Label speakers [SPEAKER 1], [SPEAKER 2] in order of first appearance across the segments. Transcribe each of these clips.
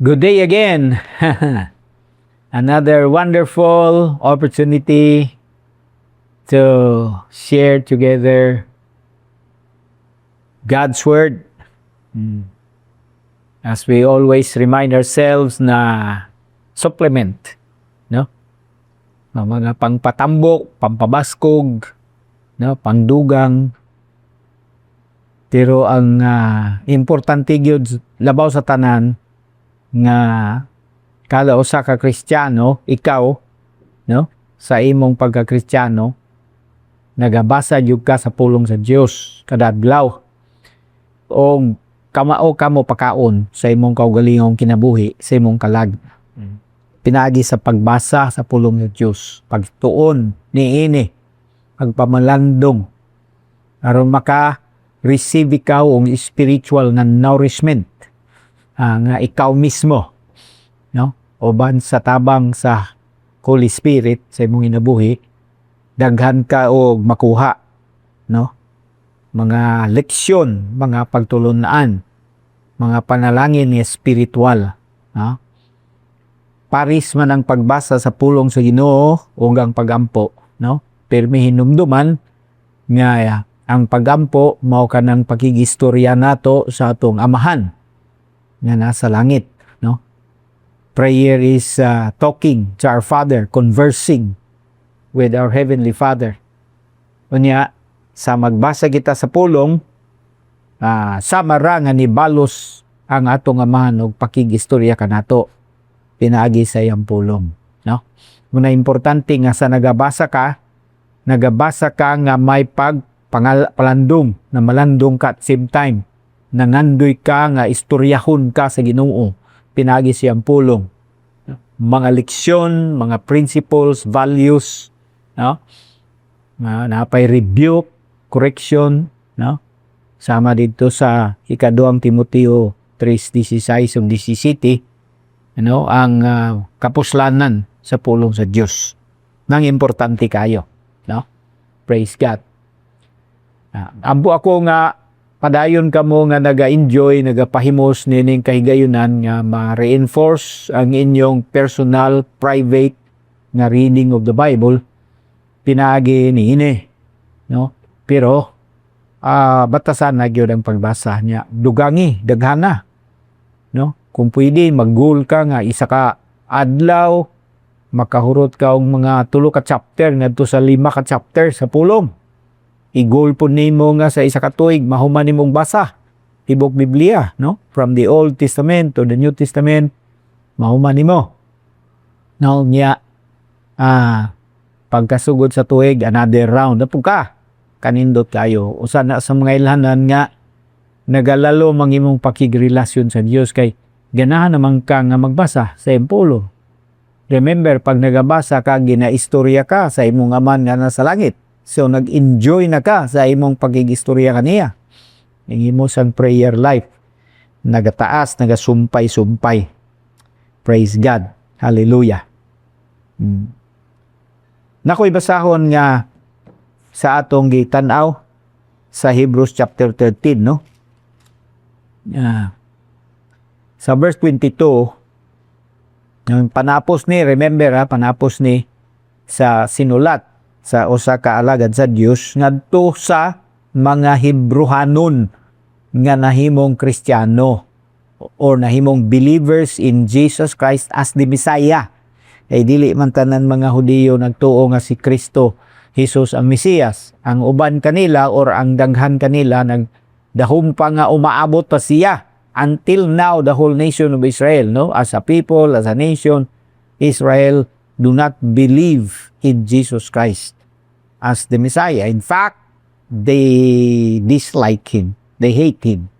[SPEAKER 1] Good day again. Another wonderful opportunity to share together God's Word. As we always remind ourselves na supplement, no? Mga pangpatambok, pampabaskog, no? Pangdugang. Pero ang importante gyud labaw sa tanan nga kada usa ka Kristiyano, ikaw, no, sa imong pagka-Kristiyano, nagabasa jud ka sa pulong sa Dios kada adlaw. O kamao kamo pakaon sa imong kaugalingong kinabuhi, sa imong kalag. Pinaagi sa pagbasa sa pulong sa Dios, pagtuon niini, pagpamalandong aron maka-receive ikaw og spiritual na nourishment nga ikaw mismo, no, uban sa tabang sa Holy Spirit sa imong kinabuhi, daghan ka og makuha, no, mga leksyon, mga pagtulunan, mga panalangin ni spiritual, no? Paris man ang pagbasa sa pulong sa Ginoo ug ang pagampo, no, pirmi hinumduman nga ang pagampo mao kanang pakigistorya nato sa atong amahan nga nasa langit, no? Prayer is talking to our Father, conversing with our Heavenly Father. Unya, sa magbasa kita sa pulong, samara nga nibalos ang atong amahan og pakigistorya kanato pinaagi sa iyang pulong, no? Muna importante nga sa nagabasa ka nga may palandong, na malandong ka at same time, nangandoy ka nga istoryahon ka sa Ginoo pinaagi siyang pulong. Mga leksyon, mga principles, values, no? Napay rebuke, correction, no? Sama dito sa ikaduhang Timoteo 3:16 ug 17, ano, ang kapuslanan sa pulong sa Dios. Nang importante kayo, no? Praise God. Ambo ako nga padayon kamo nga naga-enjoy, nagapahimos nining kahigayunan nga ma-reinforce ang inyong personal, private nga reading of the Bible pinaagi niini, no? Pero batasan na gyud ang pagbasa niya. Dugangi, daghana, no? Kung pwede mag-goal ka nga isa ka adlaw, makahurot ka og mga 3 ka chapter ngadto sa 5 ka chapter sa pulong. I-goal po nimo nga sa isa ka tuig mahuman nimong basa tibok Biblia, no, from the Old Testament to the New Testament, mahuman nimo. Now niya pagkasugod sa tuig, another round na po ka, kanindot kayo. Usa na sa mga ilhanan nga nagalalo mang imong pakigrelasyon sa Dios kay ganahan naman ka nga magbasa sa impulo. Remember, pag nagabasa ka, ginaistorya ka sa imong aman nga nasa langit. So, nag-enjoy na ka sa imong pagigistorya kaniya. Ang imo sang prayer life, nagataas, nagasumpay-sumpay. Praise God. Hallelujah. Nakoy basahon nga sa atong gitanaw sa Hebrews chapter 13, no? Sa verse 22, yung panapos ni, remember panapos ni sa sinulat sa usa ka alagad sa Dios ngadto sa mga Hebrehanon nga nahimong Kristiyano or nahimong believers in Jesus Christ as the Messiah. Ay dili man tanan mga Hudiyo nagtuo nga si Kristo Jesus ang Mesiyas. Ang uban kanila or ang daghan kanila nagdahom pa nga umaabot pa siya. Until now, the whole nation of Israel, no, as a people, as a nation, Israel do not believe in Jesus Christ as the Messiah. In fact, they dislike Him. They hate Him.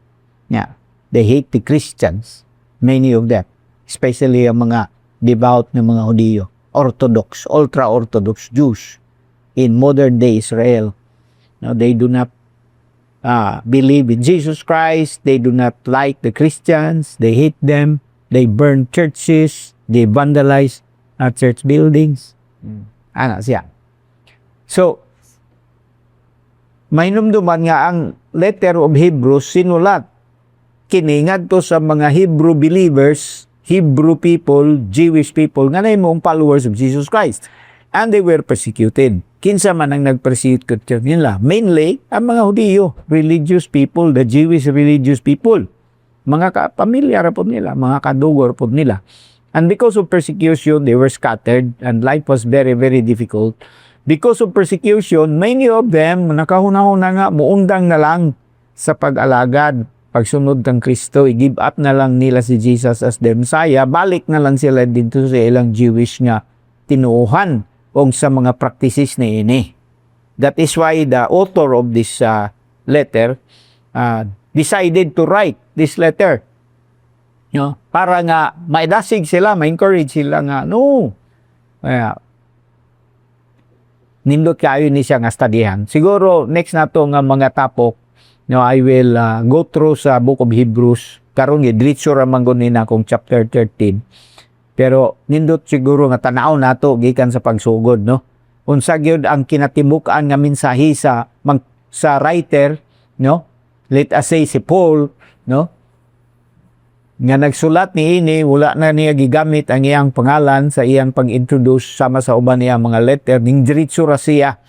[SPEAKER 1] Yeah. They hate the Christians. Many of them. Especially ang mga devout na mga Hudiyo. Orthodox, ultra-Orthodox Jews in modern day Israel. Now, they do not believe in Jesus Christ. They do not like the Christians. They hate them. They burn churches. They vandalize church buildings. Ana siya. So, mainumduman nga ang letter of Hebrews sinulat kini ngadto sa mga Hebrew believers, Hebrew people, Jewish people, nga nahimong followers of Jesus Christ. And they were persecuted. Kinsa man ang nag-persecute nila? Mainly, ang mga Hudiyo, religious people, the Jewish religious people. Mga pamilyar po nila, mga kadugor po nila. And because of persecution, they were scattered and life was very, very difficult. Because of persecution, many of them, nakahuna-huna nga, muundang na lang sa pag-alagad, pagsunod ng Kristo, i-give up na lang nila si Jesus as their Messiah, balik na lang sila dito sa ilang Jewish nga tinuuhan o sa mga practices na ini. That is why the author of this letter decided to write this letter. Para nga maidasig sila, ma-encourage sila nga, no, nindot kayo ni siya nga studyhan. Siguro, next na to nga mga tapok, I will go through sa Book of Hebrews. Karon diretso ra man gud nina kung chapter 13. Pero nindot siguro nga tanaw nato gikan sa pagsugod, no? Unsa gyud ang kinatimukan nga mensahe sa writer, no? Let us say si Paul, no? Nga nagsulat niini, wala na niya gigamit ang iyang pangalan sa iyang pag-introduce sama sa uban niya mga letter, ning diretso ra siya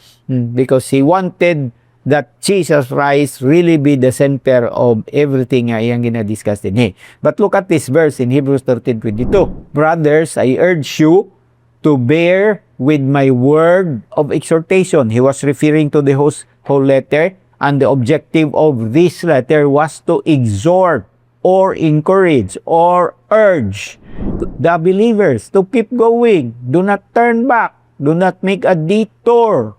[SPEAKER 1] because he wanted that Jesus Christ really be the center of everything nga iyang gina-discuss din. But look at this verse in Hebrews 13:22. Brothers, I urge you to bear with my word of exhortation. He was referring to the whole letter, and the objective of this letter was to exhort or encourage or urge the believers to keep going. Do not turn back. Do not make a detour.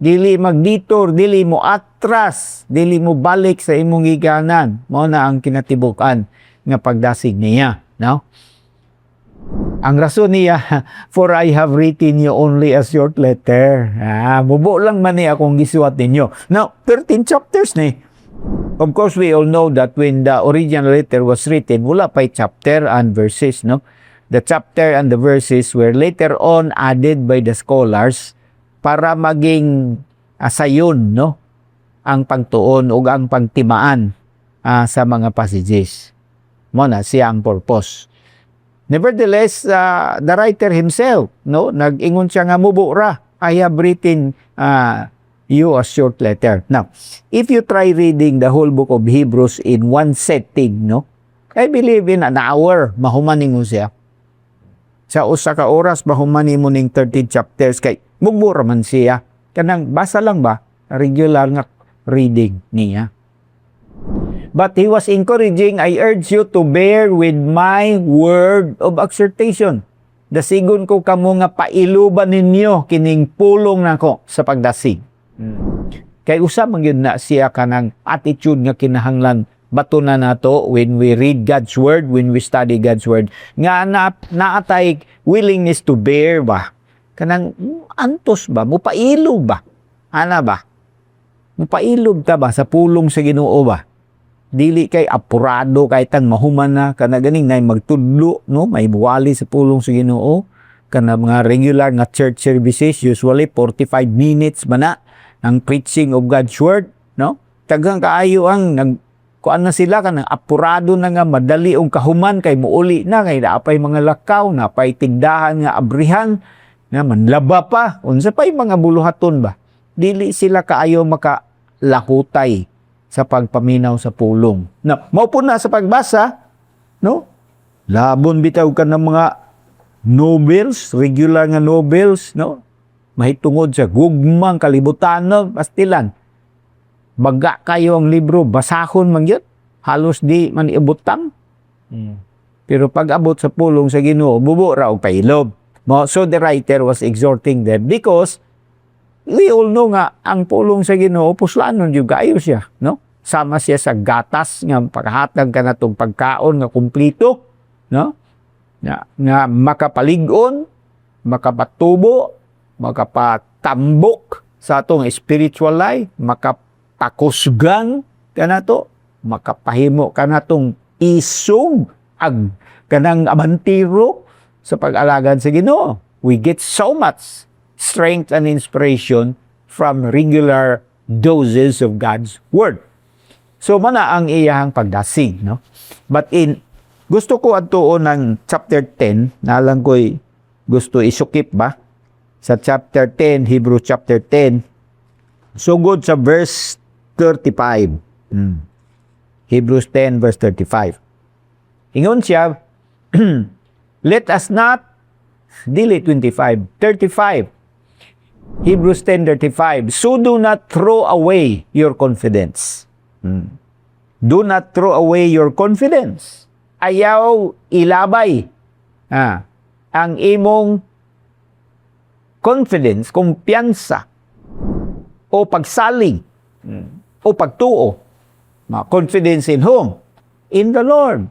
[SPEAKER 1] Dili mag-detour, dili mo atras, dili mo balik sa imong giganan. Mao na ang kinatibukan nga pagdasig niya. No? Ang rason niya, for I have written you only a short letter. Mubo lang man ni akong gisuwat ninyo. Now, 13 chapters ni. Of course, we all know that when the original letter was written, wala pa'y chapter and verses, no? The chapter and the verses were later on added by the scholars para maging sayon, no? Ang pagtuon o ang pagtimaan sa mga passages. Muna siya ang purpose. Nevertheless, the writer himself, no? Nag-ingon siya nga mubura. I have written you a short letter. Now, if you try reading the whole book of Hebrews in one setting, no? I believe in an hour, mahumaning mo siya. Sa usa ka oras, mahumanin mo ning 13 chapters kay mugbura man siya. Kanang basa lang ba? Regular nga reading niya. But he was encouraging, I urge you to bear with my word of exhortation. Dasigon ko kamo nga pailuban ninyo kining pulong nako sa pagdasig. Kay usa man gyud na siya kanang attitude nga kinahanglan batunan nato when we read God's word, when we study God's word, nga naatay willingness to bear ba, kanang antos ba, mupailog ba, ana ba, mupailog ta ba sa pulong sa Ginoo ba, dili kay apurado kay tan mahuman na kana ganing nay magtudlo, no, may buwali sa pulong sa Ginoo, kana mga regular nga church services usually 45 minutes ba na ang preaching of God's word, no? Tagang kaayo ang kuan na sila kanang apurado na nga madali ang kahuman kay muuli na kay naapay mga lakaw, napay tigdahan nga abrihan, nga manlaba pa, unsa pay mga buluhaton ba? Dili sila kaayo makalahutay sa pagpaminaw sa pulong. Na maupo na sa pagbasa, no? Labon bitaw ka ng mga novels, regular nga novels, no? Mahitungod sa gugmang kalibutan, no? Pastilan. Baga kayo ang libro, basahon man yun. Halos di man ibutang. Pero pag abot sa pulong sa Ginoo, bubo ra og pailob. So the writer was exhorting them because we all know nga ang pulong sa Ginoo puslanon jud kaayo siya, no? Sama siya sa gatas nga paghatag kanatong pagkaon nga kumpleto, no? Nga makapalig-on, makapatubo, makapatambok sa atong spiritual life, makapakusgan kanato, makapahimo kanatong isog ag kanang abantiro sa pag-alagad sa Ginoo. We get so much strength and inspiration from regular doses of God's word. So mana ang iyahang pagdasig, no? But in Gusto ko atuon ng chapter 10, na lang ko'y gusto isukip ba? Sa chapter 10, Hebrews chapter 10, sugod sa verse 35. Hebrews 10 verse 35. Ingon siya, let us not, dili 25, 35. Hebrews 10:35. So do not throw away your confidence. Do not throw away your confidence. Ayaw ilabay ang imong confidence, kumpiyansa, o pagsalig, o pagtuo. Confidence in whom? In the Lord.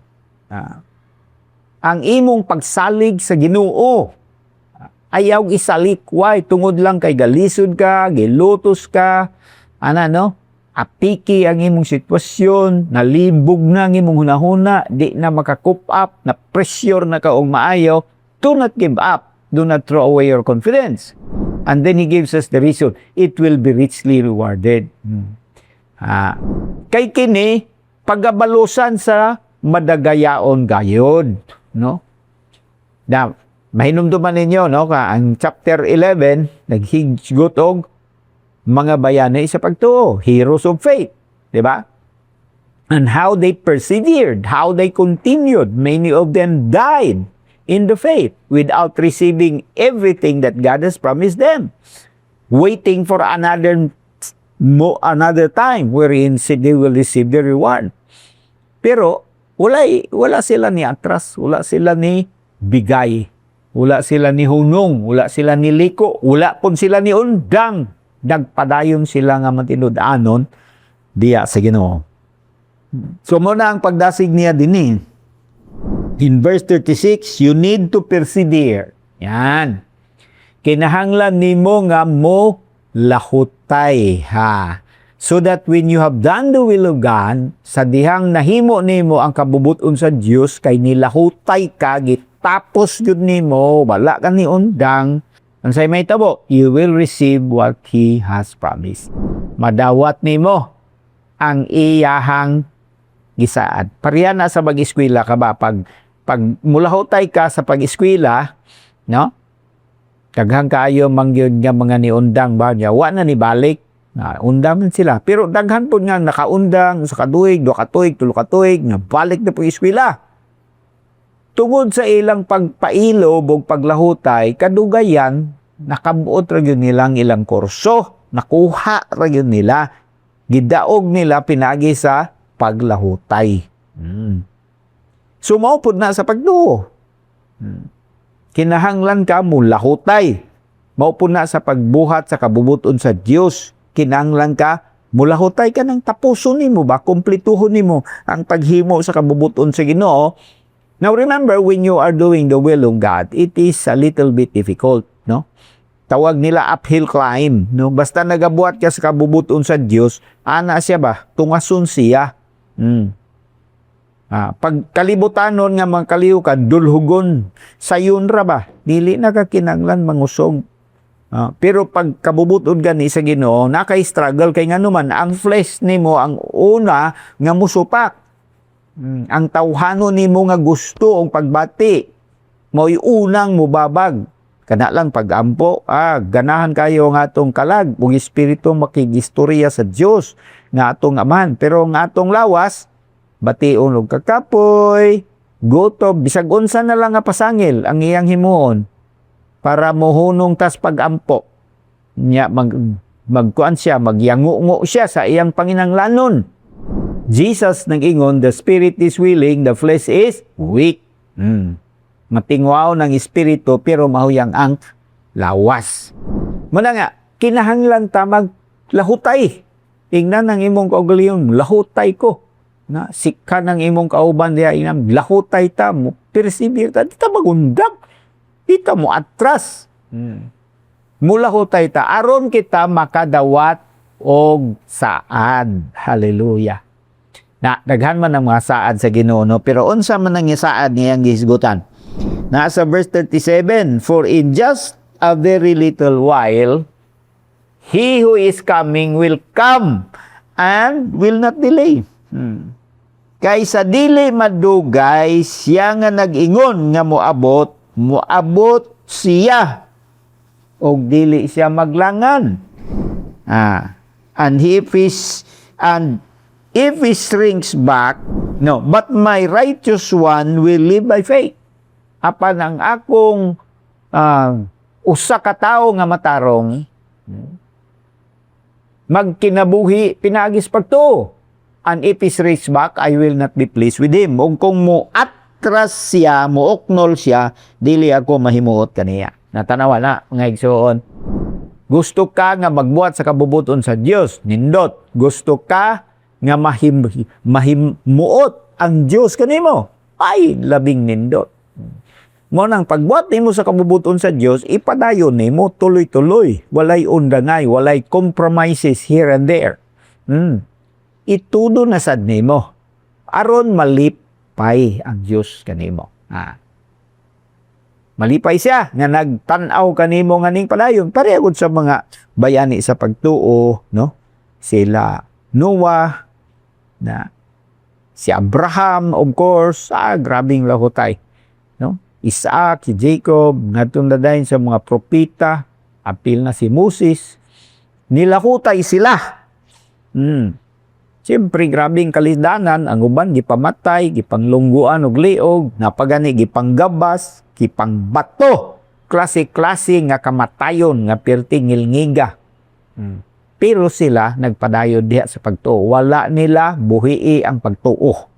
[SPEAKER 1] Ang imong pagsalig sa Ginoo. Ayaw isalikway, tungod lang kay galisod ka, gilutos ka, apiki ang imong sitwasyon, nalibog na ang imong hunahuna, di na makakup up, na pressure na ka og maayo. Do not give up. Do not throw away your confidence. And then he gives us the reason. It will be richly rewarded. Kay kini, pagabalusan sa madagayaon gayod. No? Now, mahinumduman ninyo, no? Ang chapter 11, naghigot og mga bayani sa pagtuo, heroes of faith. Diba? And how they persevered, how they continued. Many of them died in the faith without receiving everything that God has promised them, waiting for another time wherein they will receive the reward. Pero wala sila ni atras, wala sila ni bigay, wala sila ni hunong, wala sila ni liko, wala pun sila ni undang. Nagpadayon sila nga matinud-anon diya sa Ginoo. So muna ang pagdasig niya dinhi. In verse 36, you need to persevere. Yan. Kinahanglan nimo nga mo lahutay, so that when you have done the will of God, sa dihang nahimo nimo ang kabubuton sa Dios, kay nilahutay ka, gitapos yun nimo, wala ka ni undang, ang say may tabo, you will receive what He has promised. Madawat nimo ang iyahang gisaad. Pariyan na sa pag-eskwela ka ba? Pag mulahutay ka sa pag-eskwela, no? Daghang kaayo mangyod nga mga niundang ba niya, wa na ni balik. Undang sila. Pero daghan po nga nakaundang sa kaduig, 2 katuig, 3 katuig, nga balik na po eskwela. Tungod sa ilang pagpailo o paglahutay, kadugayan, nakabuot ra gyud nilang ilang kurso, nakuha ra gyud nila, gidaog nila pinagi sa paglahutay. Sumaupod na sa pagtuo. Kinahanglan ka mo lahutay. Maupod na sa pagbuhat sa kabubuton sa Dios. Kinahanglan ka mulahutay ka ng tapuson nimo ba, kumpletuhon nimo ang paghimo sa kabubuton sa Ginoo. Now remember, when you are doing the will of God, it is a little bit difficult, no? Tawag nila uphill climb, no? Basta nagabuhat ka sa kabubuton sa Dios, ana siya ba? Tungason siya. Pag kalibutanon nga mga kaliw ka, dulhugon, sayon ra ba? Dili na ka kinanglan mangusog. Pero pag kabubutod gani sa Ginoo, naka-struggle kay nga naman, ang flesh nimo ang una nga musupak. Ang tawhano nimo nga gusto ang pagbati, mo'y unang mubabag. Kana lang pag-ampo, ganahan kayo nga atong kalag, ug espiritu makigistorya sa Dios nga atong aman. Pero nga atong lawas, bation og kakapoy, gutob, bisag unsa na lang nga pasangil ang iyang himuon para mohunong tas pag-ampo nya magkuan siya, magyango-ngo siya sa iyang panginanglanon. Jesus nag-ingon, the spirit is willing, the flesh is weak. Matingwaw ng espiritu pero mahuyang ang lawas. Muna nga, kinahanglan ta maglahutay. Tingnan ang imong kaugalingon, lahutay ko. Na sikha ng imong kauban diya inam, lahutay ta mo, persevere ta, di ta magundag. Di ta mo atras. Mulahutay ta, aron kita makadawat og saad. Hallelujah. Na daghan man ang mga saad sa Ginoo, no? Pero unsa man ang saad niyang gihisgutan? Nasa verse 37, for in just a very little while, He who is coming will come and will not delay.
[SPEAKER 2] Kaysa dili madugay siya nga nag-ingon nga moabot siya og dili siya maglangan. And if he shrinks back, no, but my righteous one will live by faith. Apan ang akong usa ka tawo nga matarong magkinabuhi pinagis pagtuo. And if he shrinks back, I will not be pleased with him. Kung mo atras siya, muoknol siya, dili ako mahimuot kaniya. Natanawa na, mga igsoon. Gusto ka nga magbuhat sa kabubuton sa Dios, nindot. Gusto ka nga mahimuot ang Dios kanimo, ay labing nindot. Mo nang pagbuhat nimo sa kabubuton sa Dios, ipadayon nimo tuloy-tuloy, walay undangay, walay compromises here and there. Itudo na sad nimo aron malipay ang Dios kanimo. Malipay siya nga nagtan-aw kanimo nga ning padayon pareho sa mga bayani sa pagtuo, no? Sila Noah, na si Abraham, of course, grabing lahutay, no? Isaac, si Jacob, ngadtong dadayon sa mga propeta, apil na si Moses, nilahutay sila. Siyempre, grabing kalisdanan, ang uban gipamatay, gipanglungguan og liog, napagani gipanggabas, gipangbato, klase-klase nga kamatayon nga perting ngilngiga. Pero sila nagpadayon diha sa pagtuo. Wala nila buhii ang pagtuo.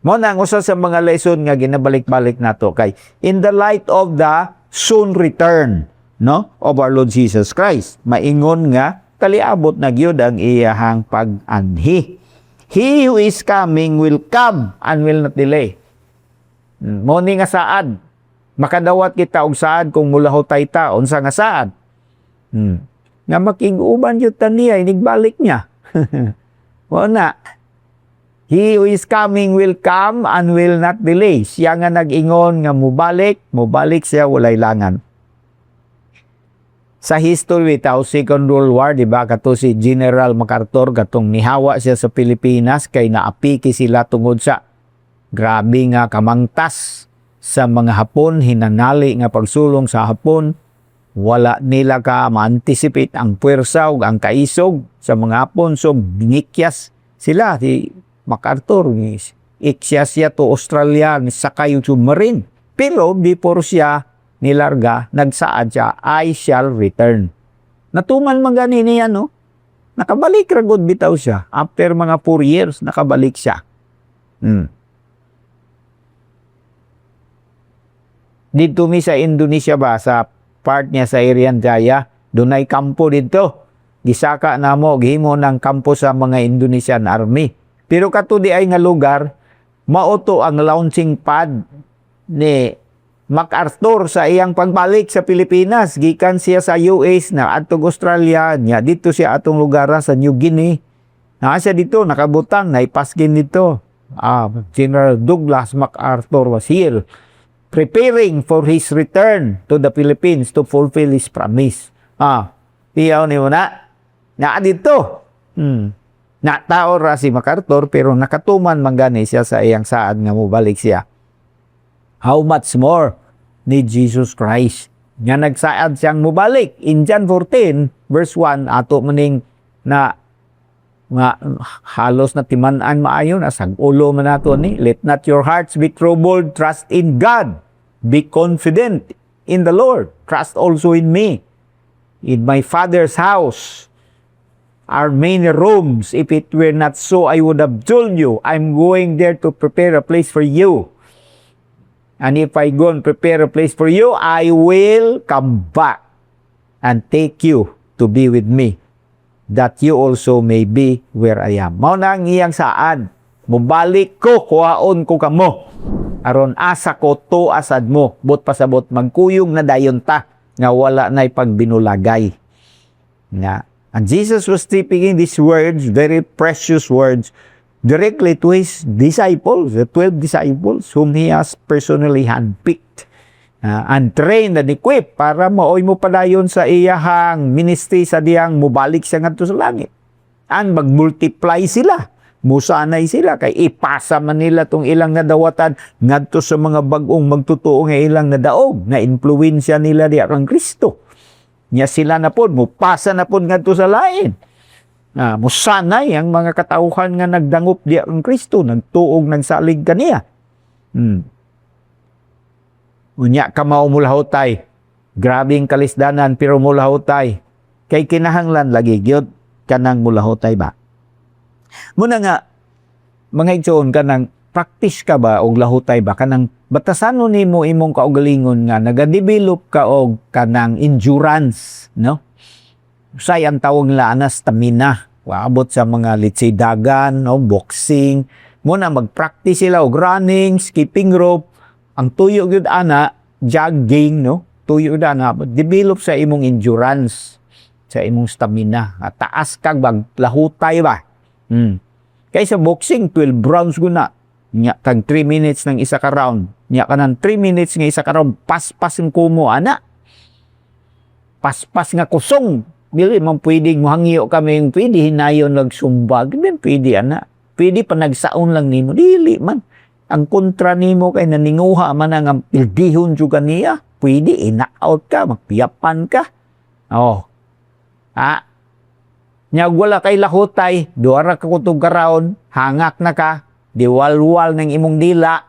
[SPEAKER 2] Mo na ang usa sa mga lesson nga ginabalik-balik nato kay in the light of the soon return, no, of our Lord Jesus Christ. Maingon nga kaliabot na gyud ang iyahang pag-anhi. He who is coming will come and will not delay. Mo ni nga saad, makadawat kita og saad kung mulahutay ta unsa nga saad. Nga makiguban yun taniya, inigbalik niya. Wala. He who is coming will come and will not delay. Siya nga nag-ingon nga mubalik siya walay langan. Sa history without Second World War, di ba, kato si General MacArthur, katong nihawa siya sa Pilipinas, kay naapiki sila tungod sa grabe nga kamangtas sa mga Hapon, hinanali nga pagsulong sa Hapon. Wala nila ka ma-anticipate ang puwersa ug ang kaisog sa mga Hapon. So, binikyas sila. Si MacArthur, iksya siya to Australia, sakay yung submarine. Pero, before siya nilarga, nagsaad siya, I shall return. Natuman man gani niya, no? Nakabalik ragod bitaw siya. After mga 4 years, nakabalik siya. Dito mi sa Indonesia ba, sa part niya sa Irian Jaya, dunay kampo dito. Gisaka na mo, gihimo ng kampo sa mga Indonesian Army. Pero kato di ay nga lugar, mauto ang launching pad ni MacArthur sa iyang pagbalik sa Pilipinas. Gikan siya sa US na atong Australia niya. Dito siya atong lugar sa New Guinea. Siya dito, nakabutang, naipaskin dito. General Douglas MacArthur was here, preparing for his return to the Philippines to fulfill his promise. Iyaw ni mo na dito. Natao ra si MacArthur, pero nakatuman manggani siya sa iyang saad nga mobalik siya. How much more ni Jesus Christ nga nagsaad siyang mobalik. In John 14 verse 1, ato maning na nga halos na timan-an maayon, asag ulo man nato ni, let not your hearts be troubled, trust in God, be confident in the Lord, trust also in me. In my Father's house are many rooms. If it were not so, I would have told you. I'm going there to prepare a place for you. And if I go and prepare a place for you, I will come back and take you to be with me, that you also may be where I am. Mao na ang iyang saad. Mubalik ko, kuhaon ko kamo. Aron asa ko to asad mo. But pasabot magkuyong na dayon ta, nga wala na'y pagbinulagay. Nga. And Jesus was speaking these words, very precious words, directly to his disciples, the 12 disciples whom he has personally handpicked and trained and equipped para maoy mo padayon sa iyahang ministry sa diyang mubalik siya ngadto sa langit. And magmultiply sila. musanay sila kay ipasa man nila tong ilang nadawatan ngadto sa mga bag-ong magtutuo nga ilang nadaog na impluwensya nila di kang Kristo. Nya sila na pod mupasa na pod ngadto sa lain. Musanay ang mga katauhan nga nagdangop di kang Kristo, nagtuog nagsalig kaniya. Unya ka mao mulahutay. Grabing kalisdanan pero mulahutay. Kay kinahanglan lagi gyud kanang mulahutay ba. Muna nga mga igsoon kanang practice ka ba og lahutay ba kanang batasan nimo imong kaugalingon nga nagadevelop ka og kanang endurance, no? Say ang tawag nila ana stamina. Abot sa mga litsay dagan, no, boxing. Muna mag-practice sila og running, skipping rope. Ang tuyo gyud ana jogging, no? Tuyo gyud ana develop sa imong endurance, sa imong stamina. At taas kag lahutay ba. Kaysa boxing 12 rounds guna. Nya tag 3 minutes ng isa ka round. Nya kanang 3 minutes nga isa ka round paspas ng kumo ana. Paspas nga kusong. Dili man pwedeng muhangyo kami pwede hinayon lag sumbag. Then pwede ana. Pwede pa nagsaon lang nimo. Dili man. Ang kontra nimo kay naninguha man ang pildihon jud kaniya. Pwede ina-out ka, magpiyapan ka. Nya wala kay lahutay, duara ka kutog karon, hangak na ka, diwalwal ng imong dila.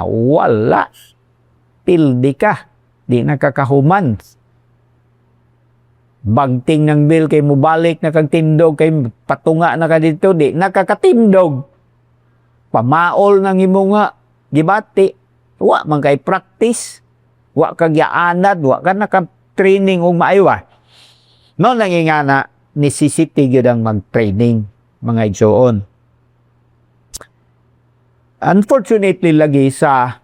[SPEAKER 2] Wala. Pildi ka. Di nakakahuman. Bagting ng bil kay mubalik na kag tindog kay patunga na ka dito di nakakatindog. Pamaol ng imo nga gibati. Wa man kay practice. Wa kag yaanad, wa ka naka-training og maayo. No nangingana necessity gyud ang mag-training mga igsoon. Unfortunately lagi sa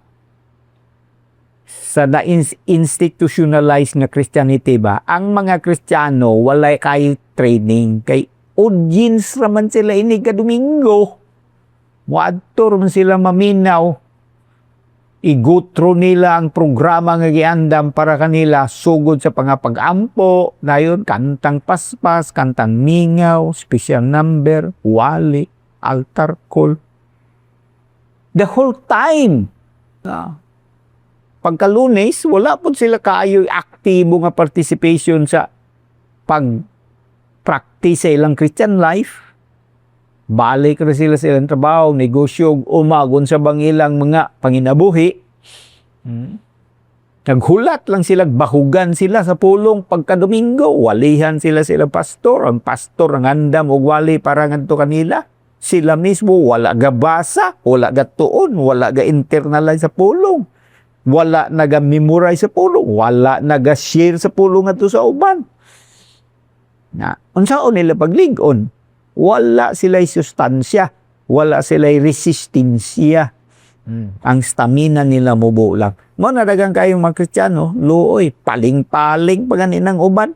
[SPEAKER 2] na-institutionalized na Christianity ba, ang mga Kristiyano walay kay training kay audience raman sila ini ka Domingo. Muadto man sila maminaw. Igutro nila ang programa nga giandam para kanila sugod sa pangapag-ampo, dayon kantang paspas, kantang mingaw, special number, wali, altar call. The whole time. Pagka-Lunes, wala po sila kaayo'y aktibo nga participation sa pag-practice sa ilang Christian life. Balik na sila sa ilang trabaho, negosyo, umagon sa bangilang mga panginabuhi. Naghulat lang sila, bahugan sila sa pulong pagka-Domingo. Walihan sila pastor. Ang pastor ang andam o wali para ngadto kanila. Sila mismo wala gabasa, wala gatuon, wala ga-internalize sa pulong. Wala naga-memorize sa pulong, wala naga-share sa pulong ato sa uban. Unsaon nila pagligon? Wala sila'y sustansya, wala sila'y resistensya. Ang stamina nila mubo lang. Mo nadagang kayong mga Kristiyano, luoy, paling-paling pa ganinang uban.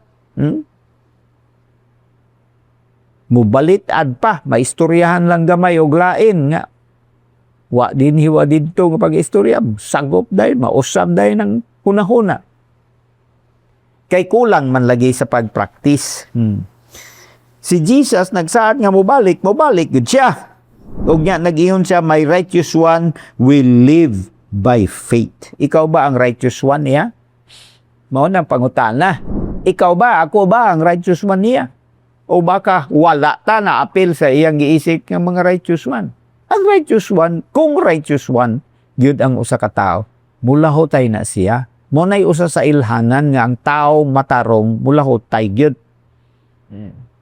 [SPEAKER 2] Mubalitad pa, maistoryahan lang gamay og lain nga. Wa din hiwa dito nga pag-istorya, sagop dahil, mausab dahil ng hunahuna. Kay kulang man lagi sa pag-practice. Si Jesus nagsaad nga mobalik gud siya. Og nga nag-ingon siya, my righteous one will live by faith. Ikaw ba ang righteous one niya? Mao nang pangutana. Ikaw ba, ako ba ang righteous one niya? O baka wala ta na apil sa iyang giisip ng mga righteous one? Ang righteous one, kung righteous one, yun ang usa ka tao. Mulahotay na siya. Munay usa sa ilhanan nga ang tao matarong mulahotay gyud.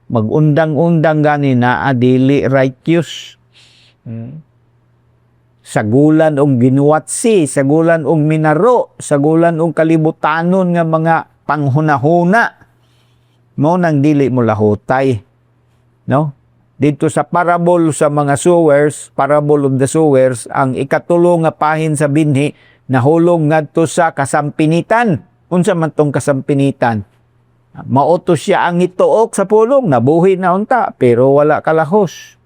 [SPEAKER 2] Magundang-undang gani na adili righteous. Sagulan og ginuwatsi, sagulan og minaro, sagulan og kalibutanon nga mga panghunahuna. Mo nang dili mulahotay. No? Dito sa parable sa mga sowers, parable of the sowers, ang ikatulo nga pahin sa binhi, nahulog ngadto sa kasampinitan. Unsa man tong kasampinitan? Mautos siya ang ituok sa pulong, nabuhi na unta, pero wala kalahos.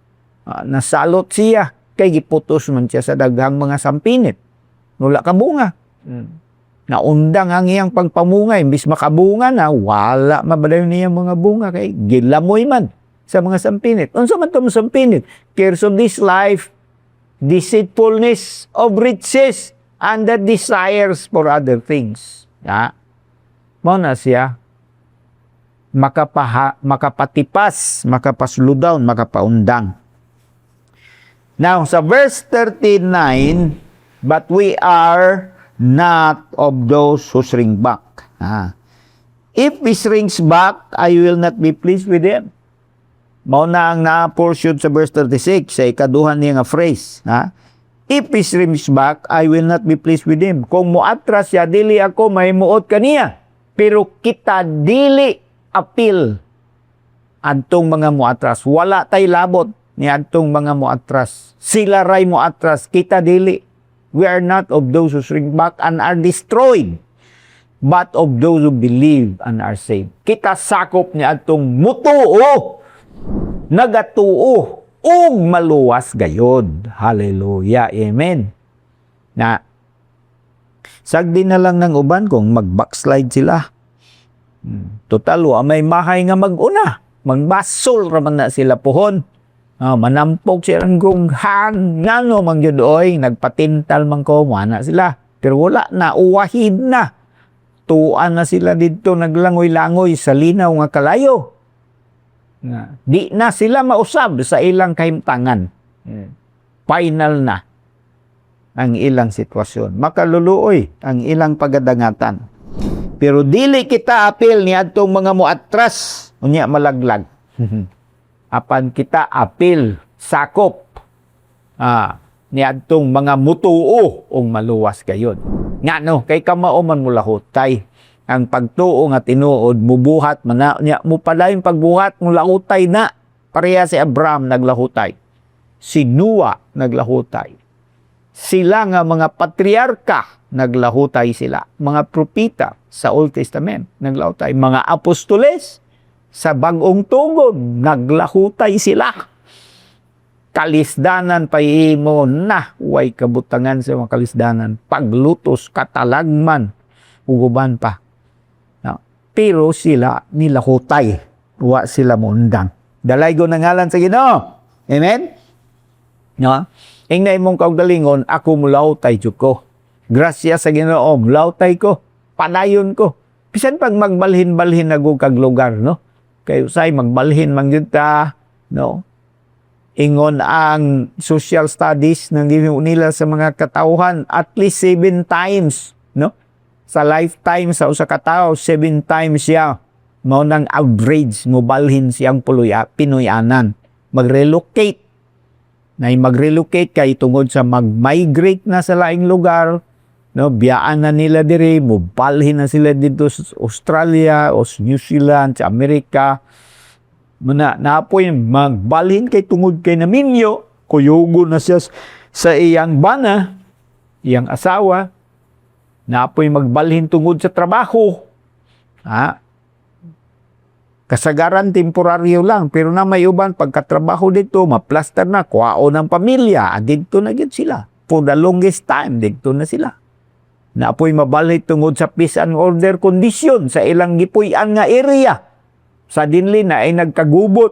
[SPEAKER 2] Nasalot siya, kay giputos man siya sa daghang mga sampinit. Wala ka bunga. Naundang ang iyang pagpamungay, imbis makabunga na, wala mabalayo niya mga bunga, kay gilamoy man sa mga sampinit. Unsa man to mga sampinit? Cares of this life, deceitfulness of riches, and the desires for other things. Mao na siya makapatipas, makapasludown, makapaundang. Now, sa verse 39, but we are not of those who shrink back. If he shrinks back, I will not be pleased with him. Mao na ang na-portion sa verse 36, sa ikaduhan niya nga phrase. If he shrinks back, I will not be pleased with him. Kung muatras siya, dili ako mahimuot kaniya. Pero kita dili apil adtong mga muatras. Wala tay labot ni adtong mga muatras. Sila ray muatras, kita dili. We are not of those who shrink back and are destroyed, but of those who believe and are saved. Kita sakop ni adtong mutuo, nagatuo, ug maluwas gayod. Hallelujah. Amen. Na sagdi na lang ng uban kung mag-backslide sila. Total, may mahay nga mag-una. Magbasol raman na sila pohon. Manampok silang gunghan. Ngano mang yun oy, nagpatintal man ko, na sila. Pero wala na, uwahid na. Tuan na sila dito, naglangoy-langoy sa linaw nga kalayo. Di na sila mausab sa ilang kahimtangan. Final na ang ilang sitwasyon. Makaluluoy ang ilang pagadangatan. Pero dili kita apil ni adtong mga muatras, unya malaglag. Apan kita apil, sakop, ni adtong mga mutuo o maluwas gayon. Nga no, kay kamao man mo lahutay. Ang pagtuo nga tinuod, mubuhat man na, mupalayon pagbuhat, mulahutay na. Pareha si Abraham naglahutay. Si Noah naglahutay. Sila nga mga patriarka, naglahutay sila. Mga propita sa Old Testament, naglahutay. Mga apostoles, sa bagong tugon, naglahutay sila. Kalisdanan pahimo na, way kabutangan sa mga kalisdanan. Paglutos, katalagman, uguban pa. Pero sila nilahutay. Wa sila mundang. Dalaygo na ngalan sa Ginoo. Amen? Ingna imong kaugalingon, ako mulahutay jud ko. Grasya sa Ginoo, mulahutay ko. Padayon ko. Bisan pag magbalhin-balhin na kag lugar, no? Kayo say magbalhin man gyud ta, no? Ingon ang social studies nang nila sa mga katawhan at least 7 times, no? Sa lifetime sa usa ka tawo 7 times siya mao nang average mo balhin siyang Pinoyanan. Mag-relocate. Mag-relocate kay tungod sa mag-migrate na sa laing lugar, no? Biyaan na nila diri, mubalhin na sila dito sa Australia o New Zealand, sa Amerika. Naapoy magbalhin kay tungod kay naminyo, kuyugo na siya sa iyang bana, iyang asawa. Naapoy magbalhin tungod sa trabaho. Kasagaran temporaryo lang, pero na may uban pagkatrabaho dito, maplaster na, kuwao ng pamilya, dito na gid sila. For the longest time, dito na sila. Naapoy mabalhin tungod sa peace and order condition sa ilang gipuy-an nga area. Sa dinli na ay nagkagubot.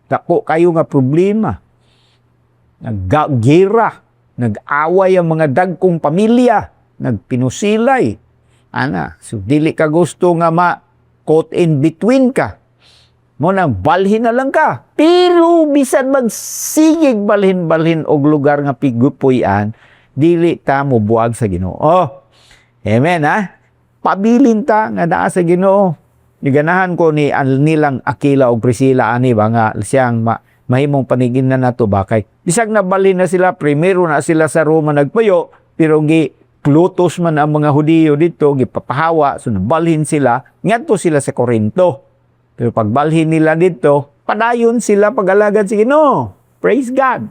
[SPEAKER 2] Dako kayo nga problema. Naggira, nag-away ang mga dagkong pamilya, nagpinusilay. So dili ka gusto nga caught in between ka. Mo nang balhin na lang ka. Pero bisan magsigig balhin-balhin og lugar nga pigupuy-an, dili ta mo buwag sa Ginoo. Amen Pabilin ta nga naa sa Ginoo. Ganahan ko ni nilang Aquila o Priscilla ani ba nga siyang mahimong panigin na nato ba kay bisag nabalhin na sila, primero na sila sa Roma nagpayo, pero Plutos man ang mga Hudiyo dito, gipapahawa, so nabalhin sila, ngadto sila sa Corinto. Pero pagbalhin nila dito, padayon sila pag-alagad sa Ginoo. Praise God.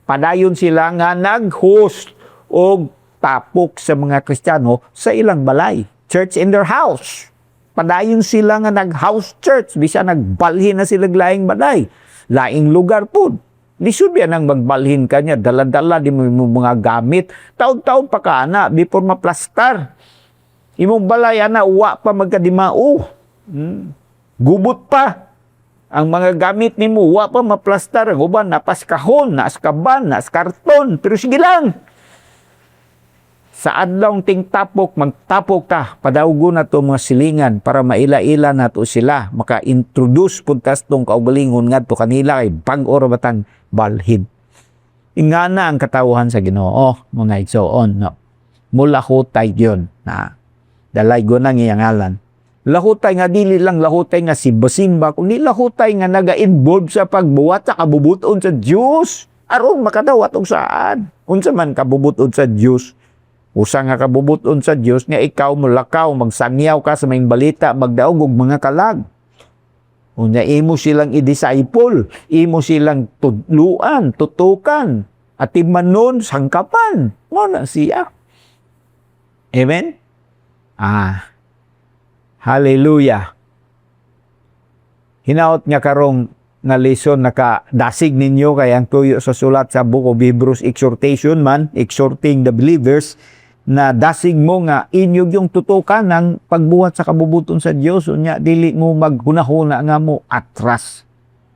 [SPEAKER 2] Padayon sila nga nag-host o tapok sa mga Kristiyano sa ilang balay. Church in their house. Padayon sila nga nag-house church, bisa nagbalhin na sila laing balay. Laing lugar po. Lisod yan ang magbalhin ka niya, dala-dala di mo mga gamit. Taon-taon pa ka, before maplastar. Imong balay, uwa pa magkadimao. Gubot pa. Ang mga gamit nimo wa pa maplastar, ang uban napas kahon, naas kaban, naas karton, pero sige lang. Sa adlawng tingtapok, magtapok ta, padaugo na to mga silingan para maila-ila na to sila, maka-introduce puntas tong kaugalingon nga to kanila kay bag-o ra batang balhin. Ingana ang katawhan sa Ginoo, mga igsoon, no. Mula hutay yun, na dalay go nang iyang ngalan. Lahutay nga dili lang lahutay nga simba-simba, kundi lahutay nga naga-involve sa pagbuwat sa kabubuton sa Dios. Aron makadawat og saan. Unsa man kabubuton sa Dios. Usa nga kabubuton sa Dios nga ikaw mulakaw, magsangyaw ka sa maing balita, magdaog og mga kalag. Unya imo silang i-disciple, imo silang tudluan, tutukan, at imanon sangkapan. Mo siya. Amen? Hallelujah. Hinaot nga karong nga lesson nakadasig ninyo kay ang tuyo sa sulat sa Book of Hebrews exhortation man, exhorting the believers, na dasig mo nga inyog yung tutukan ng pagbuhat sa kabubuton sa Dios, unya dili mo maghunahuna nga mo atras,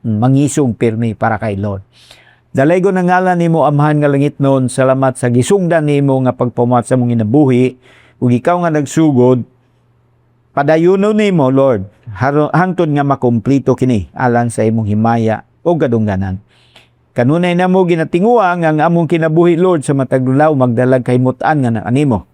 [SPEAKER 2] mangisong pirmi para kay Lord. Dalay ko na ngalan nimo Amahan nga langit noon, salamat sa gisungdan nimo nga pagpamuhat sa mong inabuhi, ug ikaw nga nagsugod, padayuno nimo Lord, hangtod nga makumpleto kini alang sa imong himaya o kadungganan. Kanunay na mo ginatinguang ang among kinabuhi Lord sa matag adlaw magdalag kay mutan nga animo.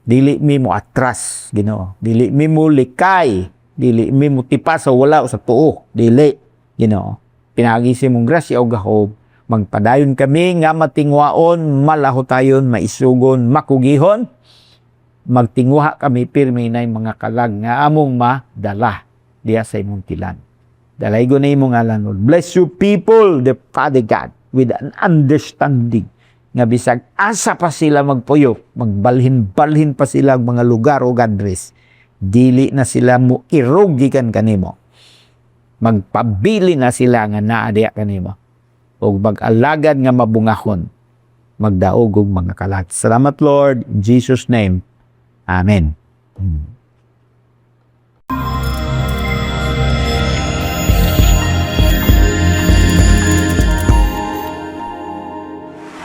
[SPEAKER 2] Dili mi mo atras, Ginoo. Dili mi mo likay, dili mi mo tipas sa wala o sa tuo, dili, Ginoo. Pinagisi mong grasya o gahob, magpadayon kami nga matingwaon, malahutayon, maisugon, makugihon. Magtingwa kami pirmi na mga kalag nga among madala diya sa imong tilan. Dalay ko na imong ngalan, Lord. Bless you people, the Father God, with an understanding nga bisag asa pa sila magpuyo, magbalhin-balhin pa sila ang mga lugar o address. Dili na sila mo irugikan kanimo. Magpabili na sila nga naa diya kanimo. O mag-alagad nga mabungahon. Magdaog og mga kalat. Salamat Lord, in Jesus' name. Amen.